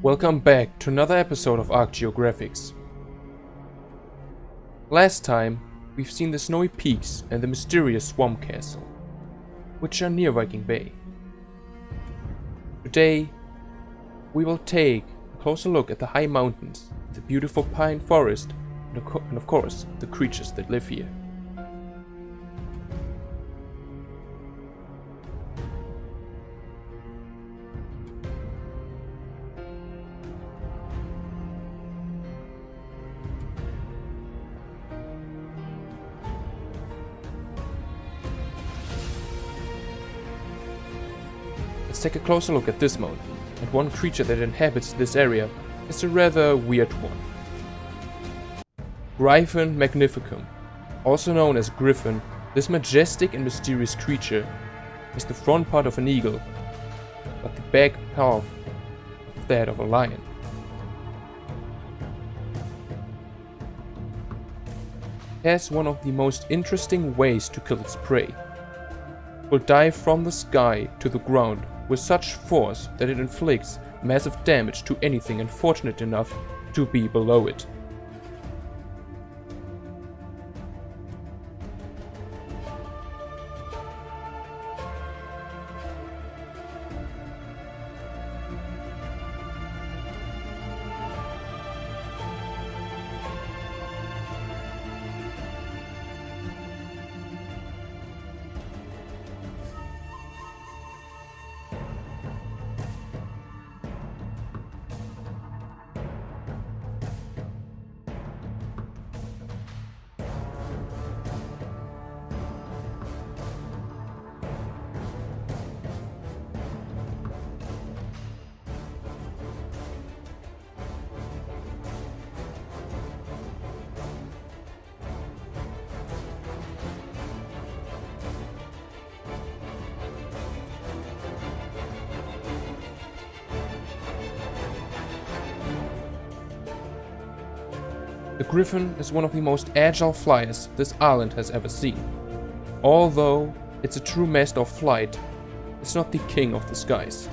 Welcome back to another episode of Ark Geographics. Last time, we've seen the snowy peaks and the mysterious swamp castle, which are near Viking Bay. Today, we will take a closer look at the high mountains, the beautiful pine forest, and of course, the creatures that live here. Let's take a closer look at this mountain, and one creature that inhabits this area is a rather weird one. Gryphon magnificum, also known as Griffin, this majestic and mysterious creature is the front part of an eagle, but the back half of that of a lion. It has one of the most interesting ways to kill its prey. It will dive from the sky to the ground with such force that it inflicts massive damage to anything unfortunate enough to be below it. The Griffin is one of the most agile flyers this island has ever seen. Although it's a true master of flight, it's not the king of the skies.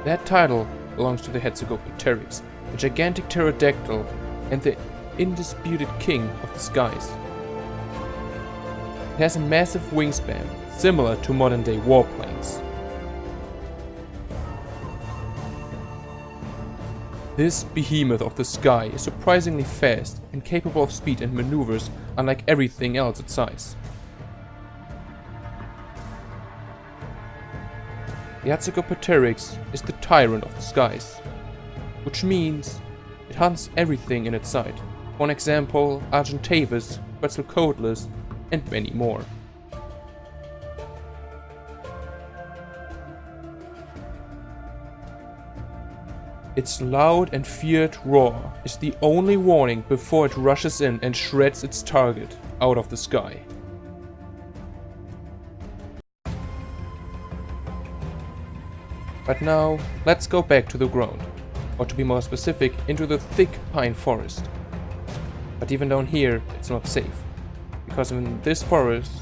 That title belongs to the Pteryx, a gigantic pterodactyl and the undisputed king of the skies. It has a massive wingspan, similar to modern-day warplanes. This behemoth of the sky is surprisingly fast and capable of speed and maneuvers unlike everything else its size. The Pteryx is the tyrant of the skies, which means it hunts everything in its sight. For example, Argentavis, Quetzalcoatlus, and many more. Its loud and feared roar is the only warning before it rushes in and shreds its target out of the sky. But now, let's go back to the ground, or to be more specific, into the thick pine forest. But even down here, it's not safe, because in this forest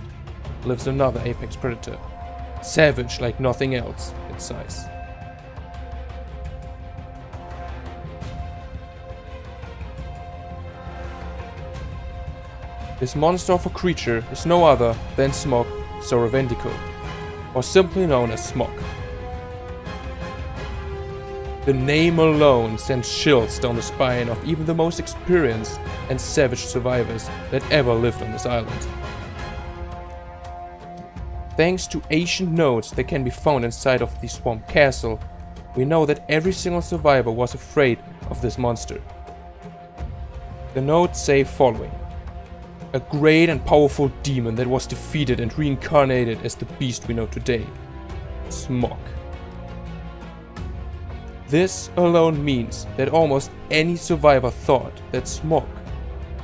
lives another apex predator, savage like nothing else its size. This monster of a creature is no other than Smog Soravendico, or simply known as Smog. The name alone sends chills down the spine of even the most experienced and savage survivors that ever lived on this island. Thanks to ancient notes that can be found inside of the swamp castle, we know that every single survivor was afraid of this monster. The notes say following: a great and powerful demon that was defeated and reincarnated as the beast we know today, Smog. This alone means that almost any survivor thought that Smog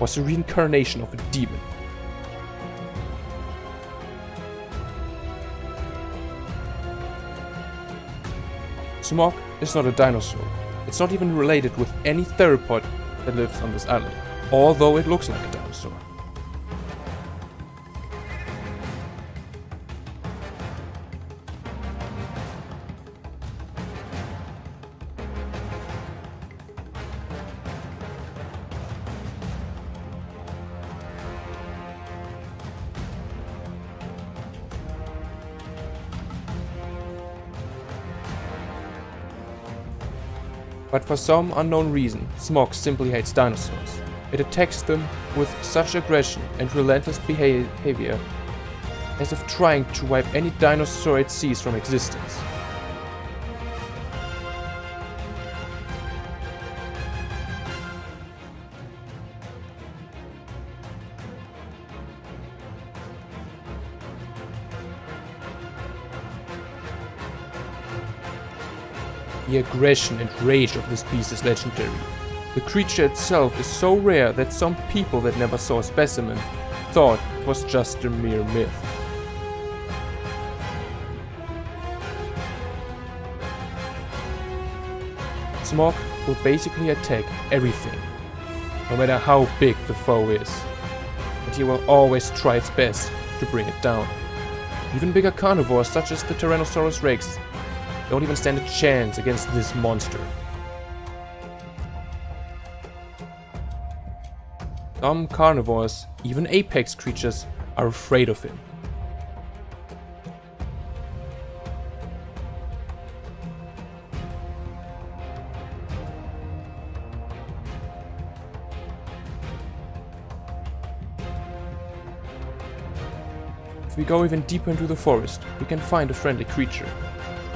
was a reincarnation of a demon. Smog is not a dinosaur. It's not even related with any theropod that lives on this island, although it looks like a dinosaur. But for some unknown reason, Smog simply hates dinosaurs. It attacks them with such aggression and relentless behavior, as if trying to wipe any dinosaur it sees from existence. The aggression and rage of this beast is legendary. The creature itself is so rare that some people that never saw a specimen thought it was just a mere myth. Smog will basically attack everything, no matter how big the foe is, and he will always try its best to bring it down. Even bigger carnivores such as the Tyrannosaurus Rex don't even stand a chance against this monster. Some carnivores, even apex creatures, are afraid of him. If we go even deeper into the forest, we can find a friendly creature.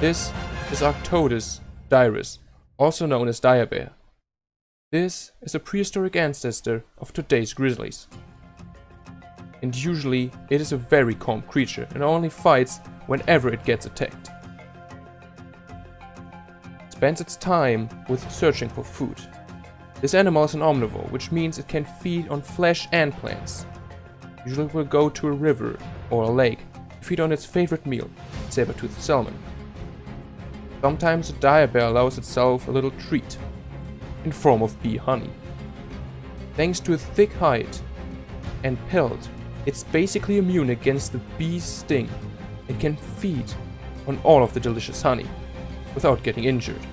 This is Arctodus dirus, also known as dire bear. This is a prehistoric ancestor of today's grizzlies. And usually it is a very calm creature and only fights whenever it gets attacked. It spends its time with searching for food. This animal is an omnivore, which means it can feed on flesh and plants. Usually it will go to a river or a lake to feed on its favorite meal, saber-toothed salmon. Sometimes a dire bear allows itself a little treat, in form of bee honey. Thanks to its thick hide and pelt, it's basically immune against the bee's sting and can feed on all of the delicious honey without getting injured.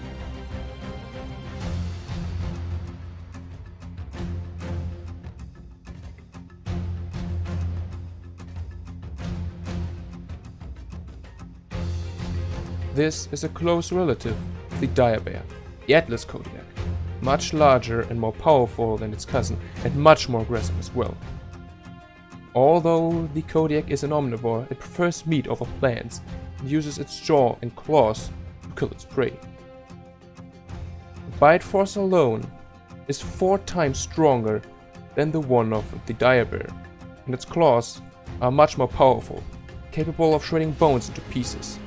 This is a close relative of the dire bear, the Atlas Kodiak, much larger and more powerful than its cousin, and much more aggressive as well. Although the Kodiak is an omnivore, it prefers meat over plants and uses its jaw and claws to kill its prey. The bite force alone is 4 times stronger than the one of the dire bear, and its claws are much more powerful, capable of shredding bones into pieces.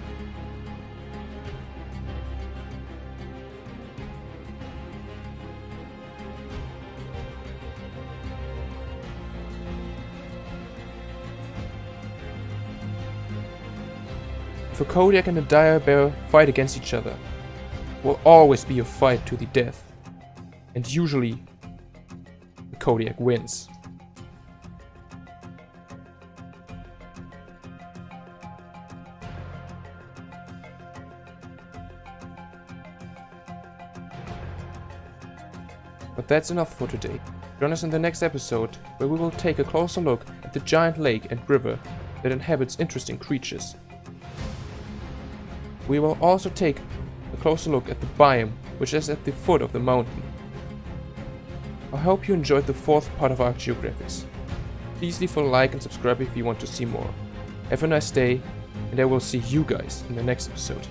If a Kodiak and a dire bear fight against each other, it will always be a fight to the death, and usually the Kodiak wins. But that's enough for today. Join us in the next episode, where we will take a closer look at the giant lake and river that inhabits interesting creatures. We will also take a closer look at the biome, which is at the foot of the mountain. I hope you enjoyed the 4th part of Ark Geographics. Please leave a like and subscribe if you want to see more. Have a nice day, and I will see you guys in the next episode.